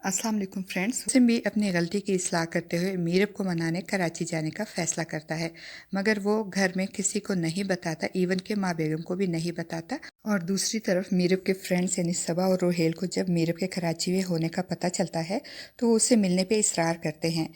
अस्सलाम वालेकुम friends. SIM भी अपनी गलती की इस्लाह करते हुए मीरब को मनाने कराची जाने का फ़ैसला करता है, मगर वो घर में किसी को नहीं बताता, इवन के माँ बेगम को भी नहीं बताता। और दूसरी तरफ मीरब के फ्रेंड्स यानी सबा और रोहेल को जब मीरब के कराची में होने का पता चलता है तो वो उससे मिलने पे इसरार करते हैं।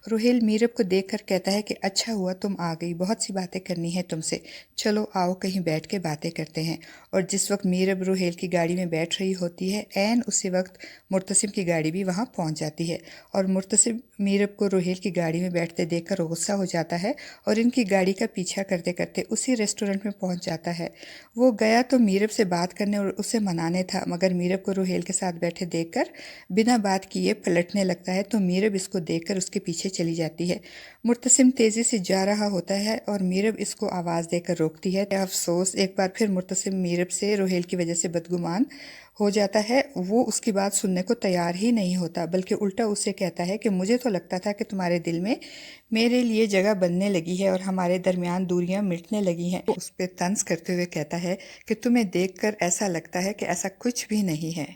रोहेल मीरब को देखकर कहता है कि अच्छा हुआ तुम आ गई, बहुत सी बातें करनी है तुमसे, चलो आओ कहीं बैठ के बातें करते हैं। और जिस वक्त मीरब रोहेल की गाड़ी में बैठ रही होती है, ऐन उसी वक्त मुर्तसिम की गाड़ी भी वहाँ पहुँच जाती है। और मुर्तसिम मीरब को रोहेल की गाड़ी में बैठते देखकर गुस्सा हो जाता है और इनकी गाड़ी का पीछा करते करते उसी रेस्टोरेंट में पहुँच जाता है। वो गया तो मीरब से बात करने और उसे मनाने था, मगर मीरब को रोहेल के साथ बैठे देखकर बिना बात किए पलटने लगता है, तो मीरब इसको देखकर उसके पीछे चली जाती है। मुर्तसिम तेज़ी से जा रहा होता है और मीरब इसको आवाज़ देकर रोकती है। अफसोस, एक बार फिर मुर्तसिम मीरब से रोहेल की वजह से बदगुमान हो जाता है। वो उसकी बात सुनने को तैयार ही नहीं होता, बल्कि उल्टा उससे कहता है कि मुझे तो लगता था कि तुम्हारे दिल में मेरे लिए जगह बनने लगी है और हमारे दरमियान दूरियां मिटने लगी हैं। उस पर तंज करते हुए कहता है कि तुम्हें देखकर ऐसा लगता है कि ऐसा कुछ भी नहीं है।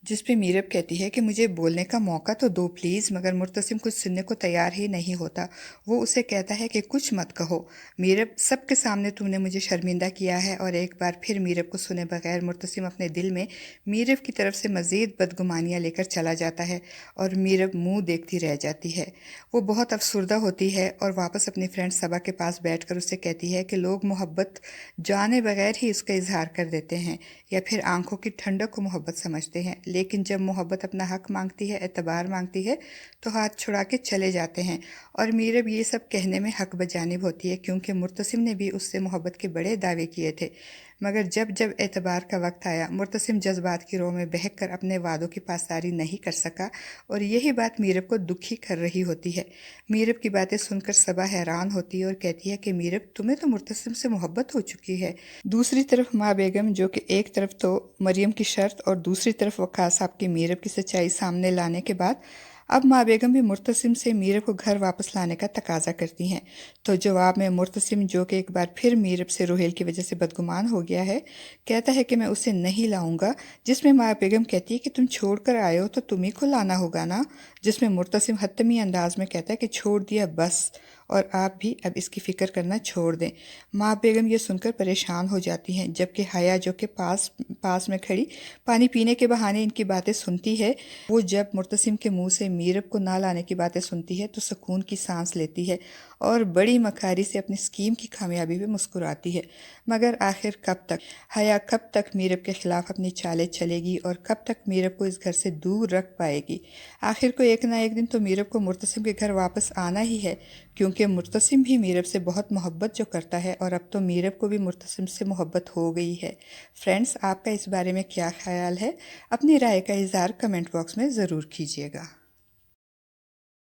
जिस पे मीरब कहती है कि मुझे बोलने का मौका तो दो प्लीज़, मगर मुर्तसिम कुछ सुनने को तैयार ही नहीं होता। वो उसे कहता है कि कुछ मत कहो मीरब, सबके सामने तुमने मुझे शर्मिंदा किया है। और एक बार फिर मीरब को सुने बगैर मुर्तसिम अपने दिल में मीरब की तरफ से मज़ीद बदगुमानियाँ लेकर चला जाता है और मीरब मुंह देखती रह जाती है। वो बहुत अफसुर्दा होती है और वापस अपनी फ्रेंड सबा के पास बैठकर उससे कहती है कि लोग मोहब्बत जाने बगैर ही उसका इजहार कर देते हैं या फिर आंखों की ठंडक को मोहब्बत समझते हैं, लेकिन जब मोहब्बत अपना हक मांगती है, एतबार मांगती है, तो हाथ छुड़ा के चले जाते हैं। और मीरब ये सब कहने में हक बजानिब होती है, क्योंकि मुर्तसिम ने भी उससे मोहब्बत के बड़े दावे किए थे। मगर जब जब एतबार का वक्त आया, मुर्तसिम जज्बात की रोह में बहक कर अपने वादों की पासदारी नहीं कर सका और यही बात मीरब को दुखी कर रही होती है। मीरब की बातें सुनकर सबा हैरान होती है और कहती है कि मीरब, तुम्हें तो मुर्तसिम से मोहब्बत हो चुकी है। दूसरी तरफ माँ बेगम, जो कि एक तरफ तो मरियम की शर्त और दूसरी तरफ वक़ास साहब की मीरब की सच्चाई सामने लाने के बाद अब माँ बेगम भी मुर्तसिम से मीरब को घर वापस लाने का तकाजा करती हैं। तो जवाब में मुर्तसिम, जो कि एक बार फिर मीरब से रोहेल की वजह से बदगुमान हो गया है, कहता है कि मैं उसे नहीं लाऊंगा। जिसमें माँ बेगम कहती है कि तुम छोड़ कर आए हो तो तुम्ही को लाना होगा ना। जिसमें मुर्तसिम हतमी अंदाज में कहता है कि छोड़ दिया बस, और आप भी अब इसकी फ़िक्र करना छोड़ दें। माँ बेगम ये सुनकर परेशान हो जाती हैं, जबकि हया, जो कि पास पास में खड़ी पानी पीने के बहाने इनकी बातें सुनती है, वो जब मुर्तसिम के मुंह से मीरब को ना लाने की बातें सुनती है तो सुकून की सांस लेती है और बड़ी मखारी से अपनी स्कीम की कामयाबी पे मुस्कुराती है। मगर आखिर कब तक हया, कब तक मीरब के खिलाफ अपनी चालें चलेगी और कब तक मीरब को इस घर से दूर रख पाएगी। आखिर को एक ना एक दिन तो मीरब को मुर्तसिम के घर वापस आना ही है, क्योंकि मुर्तसिम भी मीरब से बहुत मोहब्बत जो करता है और अब तो मीरब को भी मुर्तसिम से मोहब्बत हो गई है। फ्रेंड्स, आपका इस बारे में क्या ख्याल है? अपनी राय का इज़हार कमेंट बॉक्स में ज़रूर कीजिएगा।